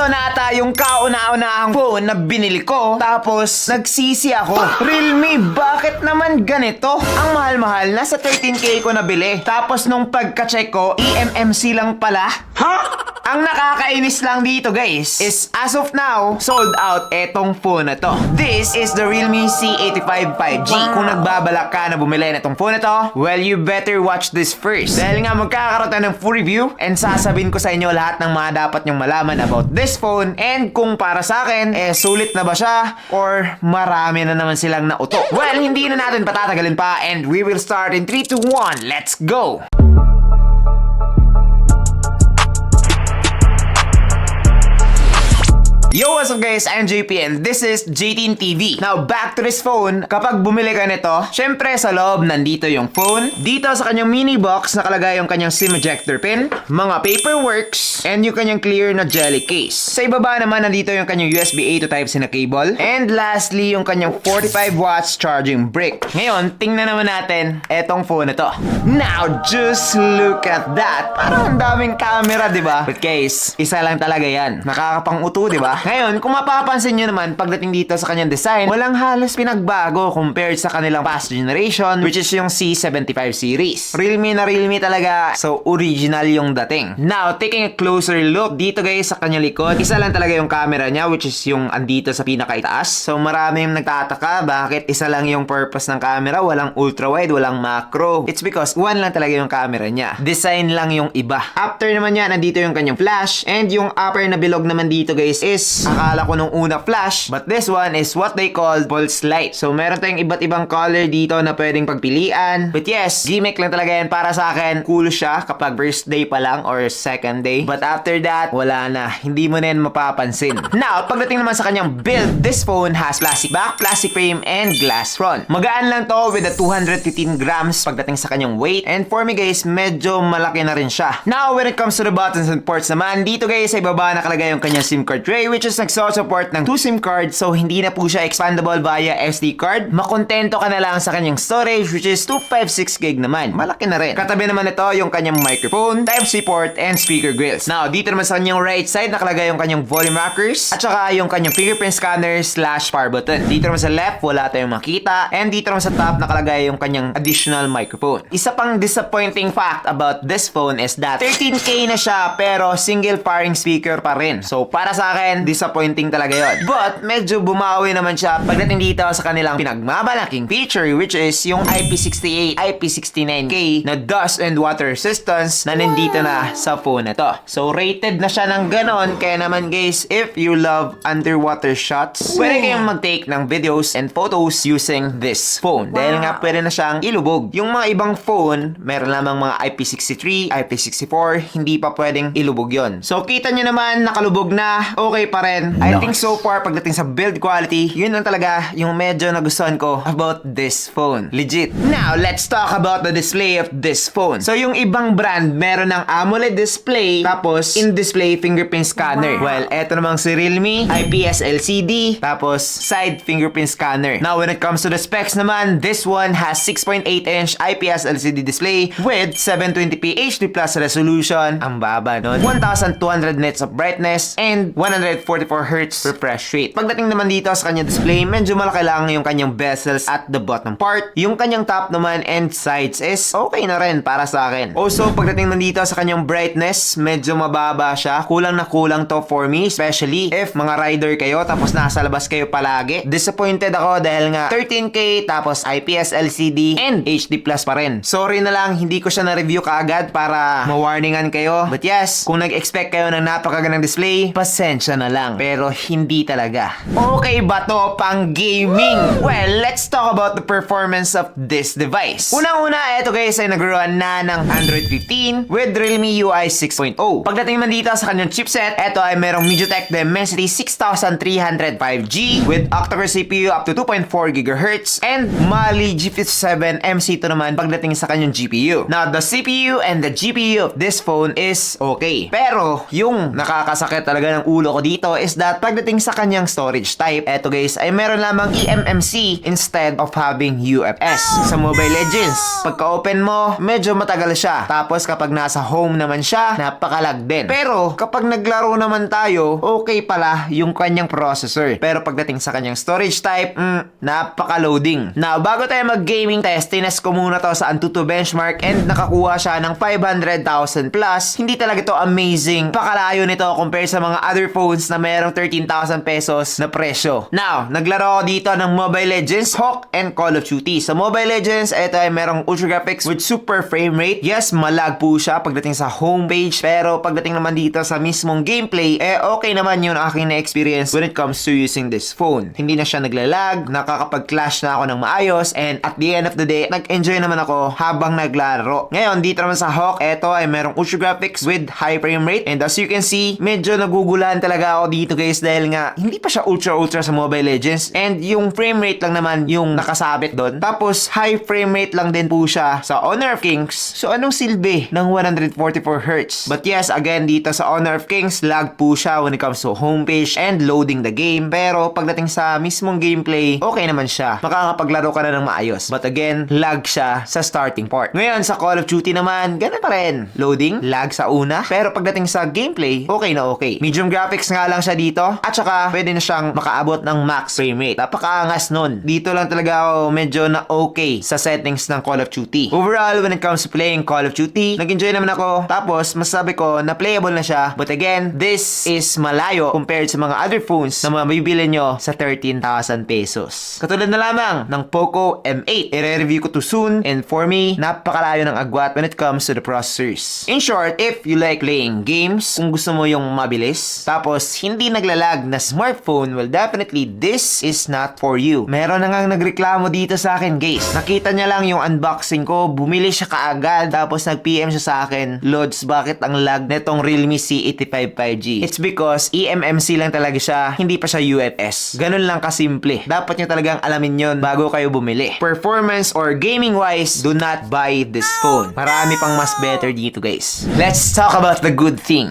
Ito na ata yung kauna-unahang phone na binili ko. Tapos, nagsisi ako. Realme, bakit naman ganito? Ang mahal-mahal, nasa 13K ko nabili. Tapos nung pagka-check ko, eMMC lang pala. Ang nakakainis lang dito guys is as of now, sold out etong phone na to. This is the Realme C85 5G. Kung nagbabalak ka na bumili na itong phone na to, well, you better watch this first. Dahil nga magkakaroon tayo ng full review and sasabihin ko sa inyo lahat ng mga dapat nyong malaman about this phone and kung para sa akin, sulit na ba siya or marami na naman silang nauto. Well, hindi na natin patatagalin pa and we will start in 3, 2, 1. Let's go! Yo, what's up guys? I'm JP and this is JTeen TV. Now, back to this phone. Kapag bumili ka nito, syempre sa loob nandito yung phone. Dito sa kanyang mini box nakalagay yung kanyang SIM ejector pin, mga paperworks, and yung kanyang clear na jelly case. Sa ibaba naman nandito yung kanyang USB A to Type-C na cable. And lastly, yung kanyang 45 watts charging brick. Ngayon, tingnan naman natin etong phone na to. Now, just look at that. Parang ang daming camera, di ba? But guys, isa lang talaga yan. Nakakapang-uto, di ba? Ngayon, kung mapapansin nyo naman pagdating dito sa kanyang design, walang halos pinagbago compared sa kanilang past generation, which is yung C75 series. Realme na Realme talaga, so original yung dating. Now, taking a closer look dito guys sa kanyang likod, isa lang talaga yung camera niya, which is yung andito sa pinakaitaas. So marami yung nagtataka, bakit isa lang yung purpose ng camera, walang ultra-wide, walang macro. It's because one lang talaga yung camera niya. Design lang yung iba. After naman yan, nandito yung kanyang flash, and yung upper na bilog naman dito guys is akala ko nung una flash, but this one is what they call pulse light. So meron tayong iba't ibang color dito na pwedeng pagpilian. But yes, gimmick lang talaga yan para sa akin. Cool siya kapag first day pa lang or second day. But after that, wala na. Hindi mo na yan mapapansin. Now, pagdating naman sa kanyang build, this phone has plastic back, plastic frame, and glass front. Magaan lang to with a 215 grams pagdating sa kanyang weight. And for me guys, medyo malaki na rin siya. Now, when it comes to the buttons and ports naman, dito guys sa ibaba nakalagay yung kanyang SIM card tray, which is nagso-support ng 2 SIM cards, so hindi na po siya expandable via SD card. Makontento ka na lang sa kanyang storage, which is 256GB naman. Malaki na rin. Katabi naman ito yung kanyang microphone, Type-C port, and speaker grills. Now, dito naman sa kanyang right side nakalagay yung kanyang volume rockers at saka yung kanyang fingerprint scanner / power button. Dito naman sa left, wala tayong makita, and dito naman sa top nakalagay yung kanyang additional microphone. Isa pang disappointing fact about this phone is that 13K na siya pero single firing speaker pa rin. So, para sa akin, disappointing talaga yon. But, medyo bumawi naman siya pagdating dito sa kanilang pinagmamalaking feature, which is yung IP68, IP69K na dust and water resistance na nandito na sa phone na to. So, rated na siya ng ganon. Kaya naman guys, if you love underwater shots, pwede kayong mag-take ng videos and photos using this phone. Dahil nga pwede na siyang ilubog. Yung mga ibang phone, meron lamang mga IP63, IP64, hindi pa pwedeng ilubog yon. So, kita nyo naman, nakalubog na, okay pa rin. I think so far, pagdating sa build quality, yun lang talaga yung medyo nagustuhan ko about this phone. Legit. Now, let's talk about the display of this phone. So, yung ibang brand, meron ng AMOLED display, tapos in-display fingerprint scanner. Well, eto namang si Realme, IPS LCD, tapos side fingerprint scanner. Now, when it comes to the specs naman, this one has 6.8-inch IPS LCD display with 720p HD+ resolution. Ang baba nun. 1,200 nits of brightness and 144Hz refresh rate. Pagdating naman dito sa kanyang display, medyo malaki lang yung kanyang bezels at the bottom part. Yung kanyang top naman and sides is okay na rin para sa akin. Also, pagdating naman dito sa kanyang brightness, medyo mababa siya. Kulang na kulang to for me, especially if mga rider kayo tapos nasa labas kayo palagi. Disappointed ako dahil nga 13K tapos IPS LCD and HD+ pa rin. Sorry na lang, hindi ko siya na-review kaagad para ma-warningan kayo. But yes, kung nag-expect kayo ng napakagandang display, pasensya na lang. Pero hindi talaga. Okay ba to pang gaming? Well, let's talk about the performance of this device. Unang-una, eto guys ay nag-run na ng Android 15 with Realme UI 6.0. Pagdating man dito sa kanyang chipset, eto ay merong MediaTek Dimensity 6300 5G with octa-core CPU up to 2.4 GHz and Mali G57 MC2 naman pagdating sa kanyang GPU. Now, the CPU and the GPU of this phone is okay. Pero, yung nakakasakit talaga ng ulo ko dito dito is that pagdating sa kanyang storage type, eto guys, ay meron lamang eMMC instead of having UFS. Sa Mobile Legends, pagka-open mo, medyo matagal siya. Tapos kapag nasa home naman siya, napakalag din. Pero kapag naglaro naman tayo, okay pala yung kanyang processor. Pero pagdating sa kanyang storage type, napaka-loading. Now, bago tayo mag-gaming test, tinest ko muna to sa Antutu benchmark and nakakuha siya ng 500,000 plus. Hindi talaga to amazing. Pakalayo nito compare sa mga other phones na merong 13,000 pesos na presyo. Now, naglaro ako dito ng Mobile Legends, Hawk, and Call of Duty. Sa Mobile Legends, ito ay merong ultra graphics with super frame rate. Yes, malag po siya pagdating sa homepage, pero pagdating naman dito sa mismong gameplay, okay naman yung aking na-experience when it comes to using this phone. Hindi na siya naglalag, nakakapag-clash na ako ng maayos, and at the end of the day, nag-enjoy naman ako habang naglaro. Ngayon, dito naman sa Hawk, ito ay merong ultra graphics with high frame rate, and as you can see, medyo nagugulahan talaga ako dito guys dahil nga hindi pa siya ultra sa Mobile Legends, and yung frame rate lang naman yung nakasabit doon. Tapos high frame rate lang din po siya sa Honor of Kings. So anong silbi ng 144Hz? But yes, again dito sa Honor of Kings, lag po siya when it comes to homepage and loading the game. Pero pagdating sa mismong gameplay, okay naman siya. Makakapaglaro ka na ng maayos. But again, lag siya sa starting part. Ngayon sa Call of Duty naman, ganun pa rin. Loading, lag sa una. Pero pagdating sa gameplay, okay na okay. Medium graphics nga lang siya dito. At saka, pwede na siyang makaabot ng max frame rate. Napakaangas nun. Dito lang talaga ako medyo na okay sa settings ng Call of Duty. Overall, when it comes to playing Call of Duty, nag-enjoy naman ako. Tapos, masasabi ko na playable na siya. But again, this is malayo compared sa mga other phones na mabibili nyo sa 13,000 pesos. Katulad na lamang ng Poco M8. I-review ko to soon. And for me, napakalayo ng agwat when it comes to the processors. In short, if you like playing games, kung gusto mo yung mabilis, tapos hindi naglalag na smartphone, well definitely this is not for you. Meron na nga nagreklamo dito sa akin guys. Nakita niya lang yung unboxing ko, bumili siya kaagad, tapos nag-PM siya sa akin, Lods, bakit ang lag netong Realme C85 5G? It's because eMMC lang talaga siya, hindi pa siya UFS. Ganun lang kasimple. Dapat nyo talagang alamin yon bago kayo bumili. Performance or gaming wise, do not buy this phone. Marami pang mas better dito guys. Let's talk about the good thing.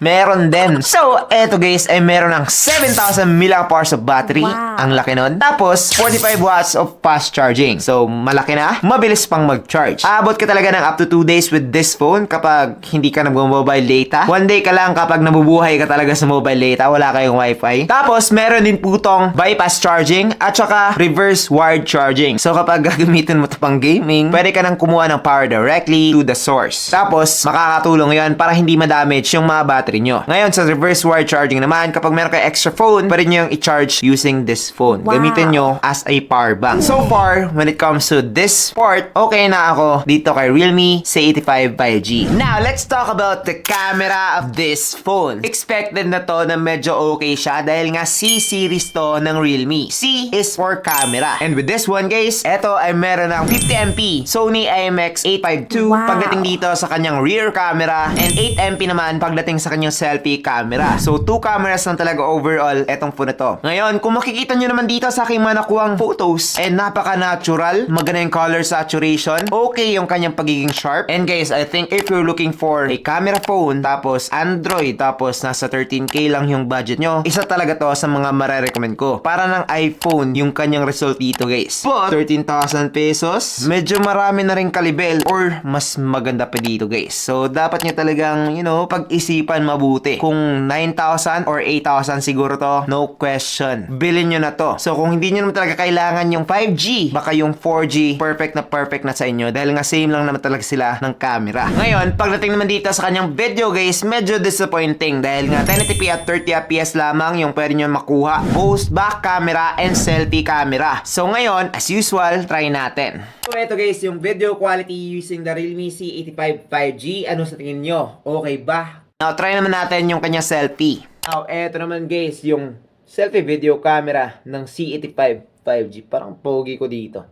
Meron din. So, eto guys, ay meron ng 7,000 mAh of battery. Wow. Ang laki nun. Tapos, 45 watts of fast charging. So, malaki na. Mabilis pang mag-charge. Aabot ka talaga ng up to 2 days with this phone kapag hindi ka nag-mobile data. 1 day ka lang kapag nabubuhay ka talaga sa mobile data. Wala kayong wifi. Tapos, meron din po tong bypass charging at saka reverse wired charging. So, kapag gagamitin mo ito pang gaming, pwede ka nang kumuha ng power directly to the source. Tapos, makakatulong yon para hindi ma-damage yung mga battery nyo. Ngayon, sa reverse wire charging naman, kapag meron kayo extra phone, pwede nyo yung i-charge using this phone. Wow. Gamitin nyo as a power bank. So far, when it comes to this part, okay na ako dito kay Realme C85 5G. Now, let's talk about the camera of this phone. Expected na to na medyo okay siya dahil nga C-series to ng Realme. C is for camera. And with this one, guys, eto ay meron ng 50MP Sony IMX852 pagdating dito sa kanyang rear camera and 8MP naman pagdating sa kanyang selfie camera. So, 2 cameras lang talaga overall etong phone na to. Ngayon, kung makikita nyo naman dito sa aking mga nakuhang photos, napaka-natural. Maganda yung color saturation. Okay yung kanyang pagiging sharp. And guys, I think if you're looking for a camera phone, tapos Android, tapos nasa 13K lang yung budget nyo, isa talaga to sa mga marerecommend ko. Para ng iPhone yung kanyang result dito, guys. But, 13,000 pesos, medyo marami na rin kalibel or mas maganda pa dito, guys. So, dapat nyo talagang, pag-isipan mabuti. Kung 9,000 or 8,000 siguro to, no question. Bilhin nyo na to. So, kung hindi nyo naman talaga kailangan yung 5G, baka yung 4G, perfect na sa inyo. Dahil nga same lang naman talaga sila ng camera. Ngayon, pagdating naman dito sa kanyang video, guys, medyo disappointing. Dahil nga 1080p at 30fps lamang yung pwede nyo makuha. Both back camera and selfie camera. So, ngayon, as usual, try natin. So, ito guys, yung video quality using the Realme C85 5G. Ano sa tingin nyo? Okay ba? Now, try naman natin yung kanya selfie. Now, eto naman guys, yung selfie video camera ng C85 5G. Parang pogi ko dito.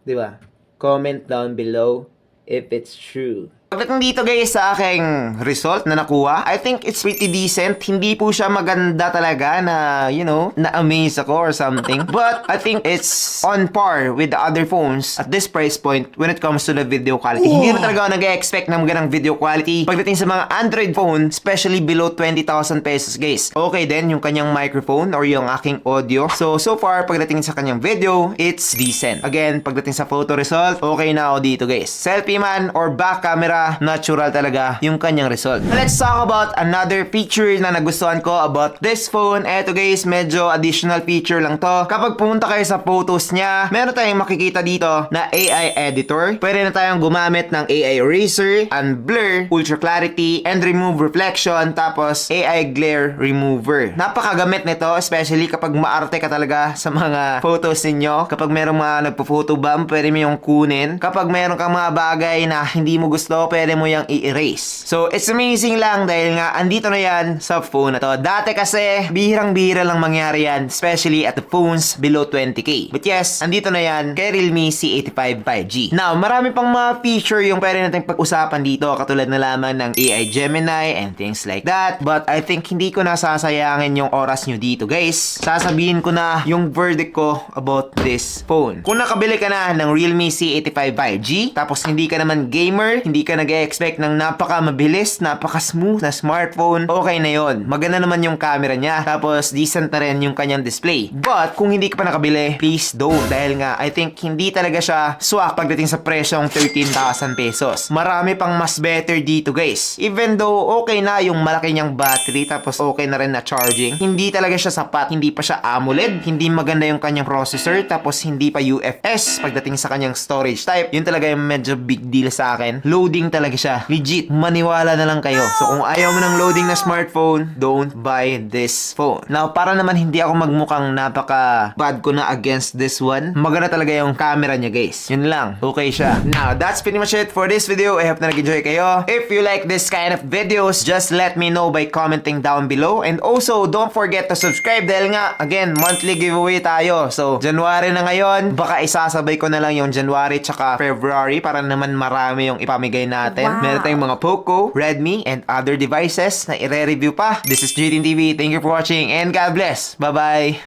Diba? Comment down below if it's true. Pagdating dito guys sa aking result na nakuha, I think it's pretty decent. Hindi po siya maganda talaga na, na-amaze ako or something. But I think it's on par with the other phones at this price point when it comes to the video quality. Hindi na talaga ako nag-expect ng magandang video quality pagdating sa mga Android phone, especially below 20,000 pesos guys. Okay din yung kanyang microphone or yung aking audio. So far, pagdating sa kanyang video, it's decent. Again, pagdating sa photo result, okay na ako dito guys. Selfie man or back camera, natural talaga yung kanyang result. Let's talk about another feature na nagustuhan ko about this phone. Eto guys, medyo additional feature lang to. Kapag pumunta kayo sa photos niya, meron tayong makikita dito na AI editor. Pwede na tayong gumamit ng AI eraser, unblur, ultra clarity, and remove reflection, tapos AI glare remover. Napakagamit nito, especially kapag maarte ka talaga sa mga photos ninyo. Kapag merong mga nagpo-photo bomb, pwede mo yung kunin. Kapag meron kang mga bagay na hindi mo gusto, pwede mo yung i-erase. So, it's amazing lang dahil nga andito na yan sa phone na to. Dati kasi, bihirang-bihira lang mangyari yan, especially at the phones below 20k. But yes, andito na yan kay Realme C85 5G. Now, marami pang mga feature yung pwede natin pag-usapan dito, katulad na lamang ng AI Gemini and things like that. But I think hindi ko na sasayangin yung oras nyo dito, guys. Sasabihin ko na yung verdict ko about this phone. Kung nakabili ka na ng Realme C85 5G, tapos hindi ka naman gamer, hindi ka nag-expect ng napaka-mabilis, napaka-smooth na smartphone, okay na yon. Maganda naman yung camera niya, tapos decent na rin yung kanyang display. But kung hindi ka pa nakabili, please don't. Dahil nga, I think hindi talaga siya swak pagdating sa presyong 13,000 pesos. Marami pang mas better dito, guys. Even though okay na yung malaki niyang battery, tapos okay na rin na charging, hindi talaga siya sapat. Hindi pa siya AMOLED, hindi maganda yung kanyang processor, tapos hindi pa UFS pagdating sa kanyang storage type. Yun talaga yung medyo big deal sa akin. Loading talaga siya. Legit, maniwala na lang kayo. So kung ayaw mo ng loading na smartphone, don't buy this phone. Now, para naman hindi ako magmukhang napaka bad ko na against this one, maganda talaga yung camera niya, guys. Yun lang. Okay siya. Now, that's pretty much it for this video. I hope na nag-enjoy kayo. If you like this kind of videos, just let me know by commenting down below. And also, don't forget to subscribe dahil nga, again, monthly giveaway tayo. So, January na ngayon, baka isasabay ko na lang yung January tsaka February para naman marami yung ipamigay natin. Wow. Meron tayong mga Poco, Redmi, and other devices na i-review pa. This is JTN TV. Thank you for watching and God bless. Bye-bye!